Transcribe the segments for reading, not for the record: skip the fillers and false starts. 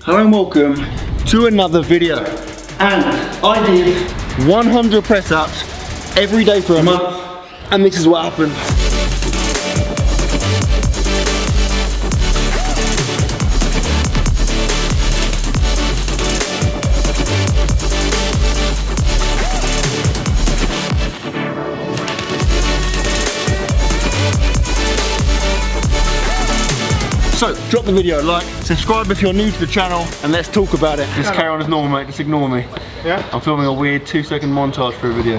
Hello and welcome to another video. And I did 100 press ups every day for a month, and this is what happened. So, drop the video a like, subscribe if you're new to the channel, and let's talk about it. Just carry on as normal, mate, just ignore me. Yeah? I'm filming a weird 2-second montage for a video.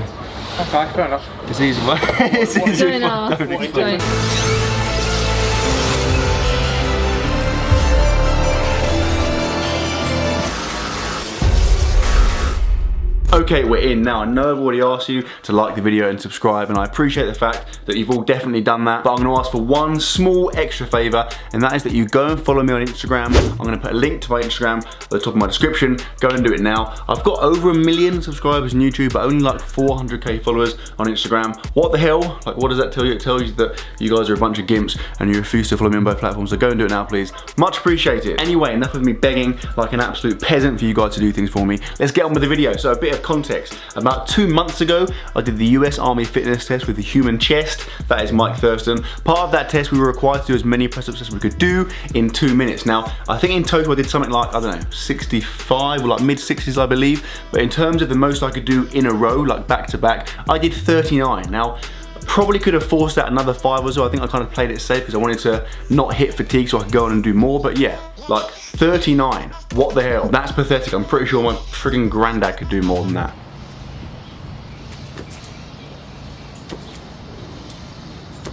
Okay, fair enough. It's easy, but it's easy. Don't explain. Okay, we're in now. I know I've already asked you to like the video and subscribe, and I appreciate the fact that you've all definitely done that, but I'm gonna ask for one small extra favor, and that is that you go and follow me on Instagram. I'm gonna put a link to my Instagram at the top of my description. Go and do it now. I've got over 1 million subscribers on YouTube, but only like 400k followers on Instagram. What the hell? Like, what does that tell you? It tells you that you guys are a bunch of gimps and you refuse to follow me on both platforms, so go and do it now, please. Much appreciated. Anyway, enough of me begging like an absolute peasant for you guys to do things for me. Let's get on with the video. So a bit of context. About 2 months ago, I did the US Army fitness test with the human chest. That is Mike Thurston. Part of that test, we were required to do as many press-ups as we could do in 2 minutes. Now, I think in total I did something like, I don't know, 65 or like mid-60s, I believe. But in terms of the most I could do in a row, like back to back, I did 39. Now, probably could have forced out another 5 or so. I think I kind of played it safe because I wanted to not hit fatigue so I could go on and do more. But yeah, like 39. What the hell? That's pathetic. I'm pretty sure my friggin' granddad could do more than that.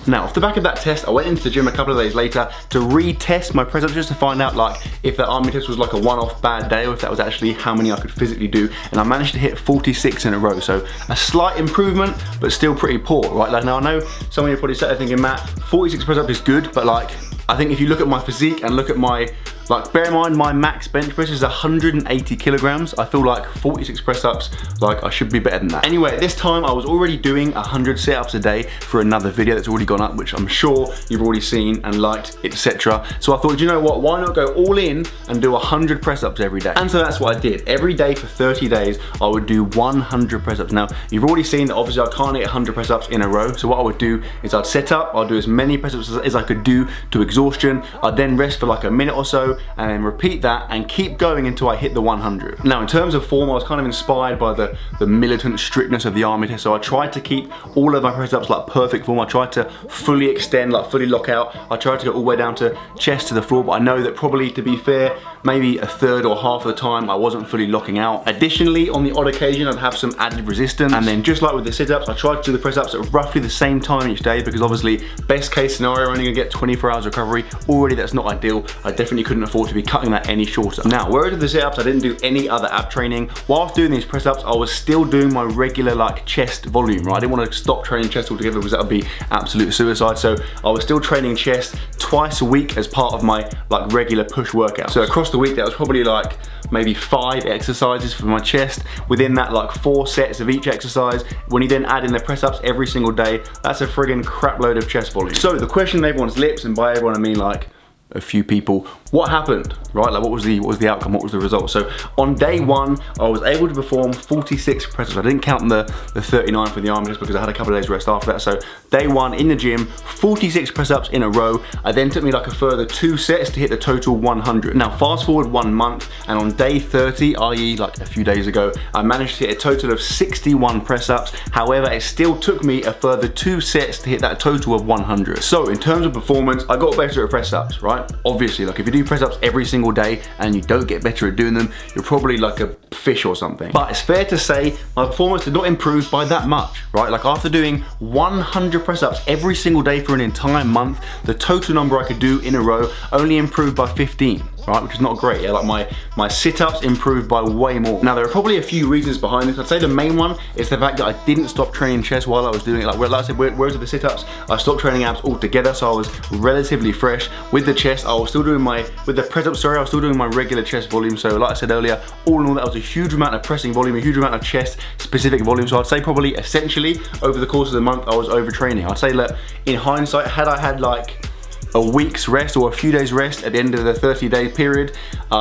Now, off the back of that test, I went into the gym a couple of days later to retest my press ups just to find out like if that army test was like a one-off bad day or if that was actually how many I could physically do, and I managed to hit 46 in a row, so a slight improvement, but still pretty poor, right? Like, now I know some of you are probably sat there thinking, Matt, 46 press ups is good, but like, I think if you look at my physique and look at my, like, bear in mind my max bench press is 180 kilograms. I feel like 46 press ups, like I should be better than that. Anyway, at this time I was already doing 100 sit-ups a day for another video that's already gone up, which I'm sure you've already seen and liked, etc. So I thought, you know what, why not go all in and do 100 press ups every day? And so that's what I did. Every day for 30 days, I would do 100 press ups. Now, you've already seen that obviously I can't hit 100 press ups in a row. So what I would do is I'd set up, I'd do as many press ups as I could do to exhaustion. I'd then rest for like a minute or so and then repeat that and keep going until I hit the 100. Now, in terms of form, I was kind of inspired by the militant strictness of the army test. So I tried to keep all of my press ups like perfect form. I tried to fully extend, like fully lock out. I tried to go all the way down to chest to the floor, but I know that probably, to be fair, maybe a third or half of the time I wasn't fully locking out. Additionally, on the odd occasion, I'd have some added resistance. And then just like with the sit-ups, I tried to do the press ups at roughly the same time each day because obviously, best case scenario, I'm only gonna get 24 hours recovery. Already that's not ideal. I definitely couldn't afford to be cutting that any shorter. Now, whereas with the sit-ups, I didn't do any other ab training. Whilst doing these press ups, I was still doing my regular like chest volume, right? I didn't want to stop training chest altogether because that would be absolute suicide. So I was still training chest twice a week as part of my like regular push workout. So across the week, that was probably like maybe 5 exercises for my chest. Within that, like 4 sets of each exercise. When you then add in the press ups every single day, that's a friggin' crap load of chest volume. So the question on everyone's lips, and by everyone I mean like a few people, what happened, right? Like what was the outcome, what was the result? So on day 1, I was able to perform 46 press ups. I didn't count the 39 for the arm just because I had a couple of days rest after that. So day 1 in the gym, 46 press ups in a row. I then took me like a further 2 sets to hit the total 100. Now fast forward 1 month, and on day 30, i.e. like a few days ago, I managed to hit a total of 61 press ups. However, it still took me a further 2 sets to hit that total of 100. So in terms of performance, I got better at press ups, right? Obviously, like if you do press ups every single day and you don't get better at doing them, you're probably like a fish or something. But it's fair to say my performance did not improve by that much, right? Like after doing 100 press ups every single day for an entire month, the total number I could do in a row only improved by 15. Right, which is not great. Yeah, like my sit-ups improved by way more. Now there are probably a few reasons behind this. I'd say the main one is the fact that I didn't stop training chest while I was doing it. Like I said, whereas with the sit-ups, I stopped training abs altogether, so I was relatively fresh. With the chest, I was still doing with the press-ups, sorry, I was still doing my regular chest volume. So like I said earlier, all in all, that was a huge amount of pressing volume, a huge amount of chest-specific volume. So I'd say probably, essentially, over the course of the month, I was overtraining. I'd say that in hindsight, had I had like a week's rest or a few days rest at the end of the 30-day period,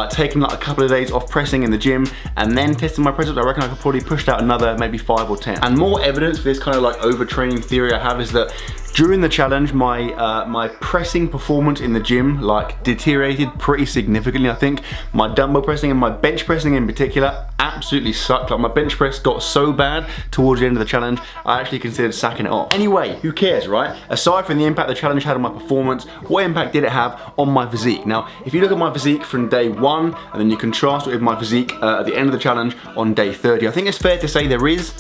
taking like a couple of days off pressing in the gym, and then testing my press ups, I reckon I could probably push out another maybe 5 or 10. And more evidence for this kind of like overtraining theory I have is that during the challenge, my pressing performance in the gym like deteriorated pretty significantly. I think my dumbbell pressing and my bench pressing in particular absolutely sucked. Like my bench press got so bad towards the end of the challenge, I actually considered sacking it off. Anyway, who cares, right? Aside from the impact the challenge had on my performance, what impact did it have on my physique? Now, if you look at my physique from day 1 and then you contrast it with my physique at the end of the challenge on day 30, I think it's fair to say there is,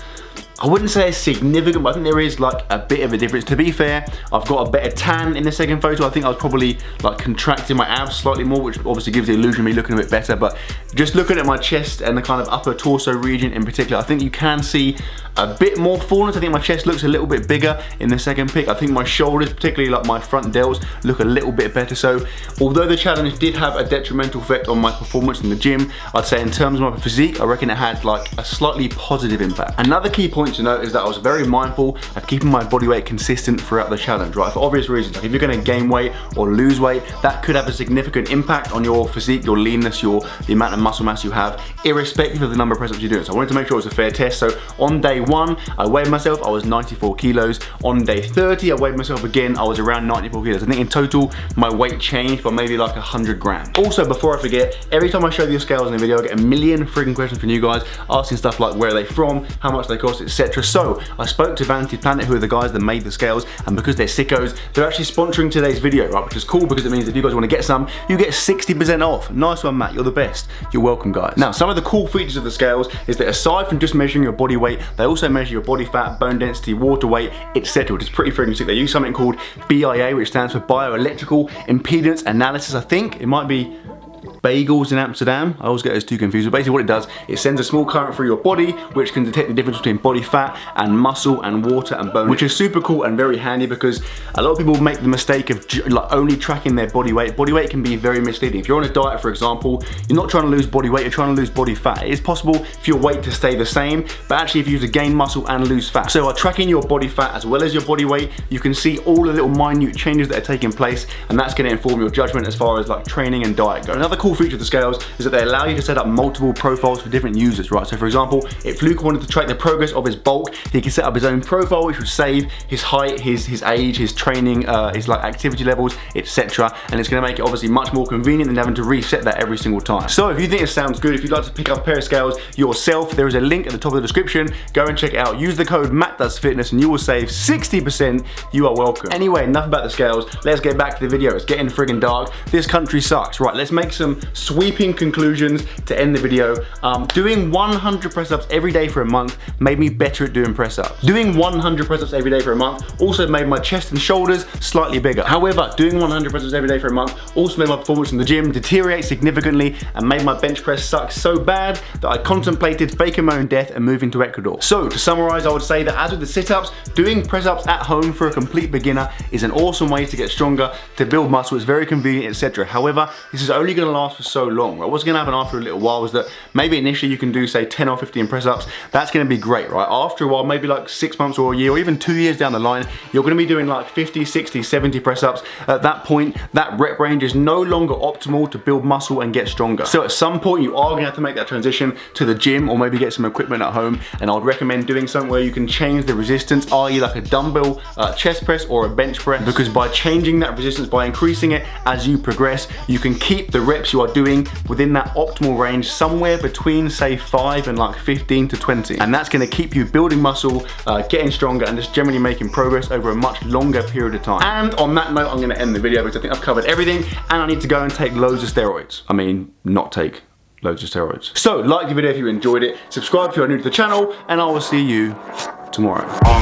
I wouldn't say it's significant, but I think there is like a bit of a difference. To be fair, I've got a better tan in the second photo. I think I was probably like contracting my abs slightly more, which obviously gives the illusion of me looking a bit better. But just looking at my chest and the kind of upper torso region in particular, I think you can see a bit more fullness. I think my chest looks a little bit bigger in the second pic. I think my shoulders, particularly like my front delts, look a little bit better. So although the challenge did have a detrimental effect on my performance in the gym, I'd say in terms of my physique, I reckon it had like a slightly positive impact. Another key point to note is that I was very mindful of keeping my body weight consistent throughout the challenge, right? For obvious reasons, like if you're gonna gain weight or lose weight, that could have a significant impact on your physique, your leanness, the amount of muscle mass you have, irrespective of the number of press ups you're doing. So I wanted to make sure it was a fair test. So on day 1, I weighed myself, I was 94 kilos. On day 30, I weighed myself again, I was around 94 kilos. I think in total, my weight changed by maybe like 100 grams. Also, before I forget, every time I show you the scales in the video, I get a million freaking questions from you guys, asking stuff like where are they from, how much they cost, etc. So I spoke to Vanity Planet, who are the guys that made the scales, and because they're sickos, they're actually sponsoring today's video, right? Which is cool because it means if you guys want to get some, you get 60% off. Nice one, Matt, you're the best. You're welcome, guys. Now, some of the cool features of the scales is that aside from just measuring your body weight, they also measure your body fat, bone density, water weight, etc., which is pretty freaking sick. They use something called BIA, which stands for Bioelectrical Impedance Analysis. I think it might be bagels in Amsterdam. I always get those two confused. But basically what it does, it sends a small current through your body, which can detect the difference between body fat and muscle and water and bone, which is super cool and very handy because a lot of people make the mistake of like only tracking their body weight. Body weight can be very misleading. If you're on a diet, for example, you're not trying to lose body weight, you're trying to lose body fat. It is possible for your weight to stay the same, but actually if you to gain muscle and lose fat. So by tracking your body fat as well as your body weight, you can see all the little minute changes that are taking place, and that's going to inform your judgment as far as like training and diet go. Another cool feature of the scales is that they allow you to set up multiple profiles for different users, right? So for example, if Luke wanted to track the progress of his bulk, he can set up his own profile, which would save his height, his age, his training, his like activity levels, etc. And it's going to make it obviously much more convenient than having to reset that every single time. So if you think it sounds good, if you'd like to pick up a pair of scales yourself, there is a link at the top of the description. Go and check it out. Use the code Mattdoesfitness and you will save 60%. You are welcome. Anyway, enough about the scales. Let's get back to the video. It's getting friggin' dark. This country sucks. Right, let's make some sweeping conclusions to end the video. Doing 100 press-ups every day for a month made me better at doing press-ups. Doing 100 press-ups every day for a month also made my chest and shoulders slightly bigger. However, doing 100 press-ups every day for a month also made my performance in the gym deteriorate significantly and made my bench press suck so bad that I contemplated faking my own death and moving to Ecuador. So to summarize, I would say that as with the sit-ups, doing press-ups at home for a complete beginner is an awesome way to get stronger, to build muscle. It's very convenient, etc. However, this is only going to last for so long. Right? What's going to happen after a little while is that maybe initially you can do say 10 or 15 press-ups. That's going to be great, right? After a while, maybe like 6 months or a year or even 2 years down the line, you're going to be doing like 50, 60, 70 press-ups. At that point, that rep range is no longer optimal to build muscle and get stronger. So at some point, you are going to have to make that transition to the gym or maybe get some equipment at home. And I would recommend doing something where you can change the resistance, i.e. like a dumbbell chest press or a bench press, because by changing that resistance, by increasing it as you progress, you can keep the reps you are doing within that optimal range, somewhere between say 5 and like 15 to 20. And that's going to keep you building muscle, getting stronger, and just generally making progress over a much longer period of time. And on that note, I'm going to end the video because I think I've covered everything and I need to go and take loads of steroids. I mean, not take loads of steroids. So like the video if you enjoyed it, subscribe if you're new to the channel, and I will see you tomorrow.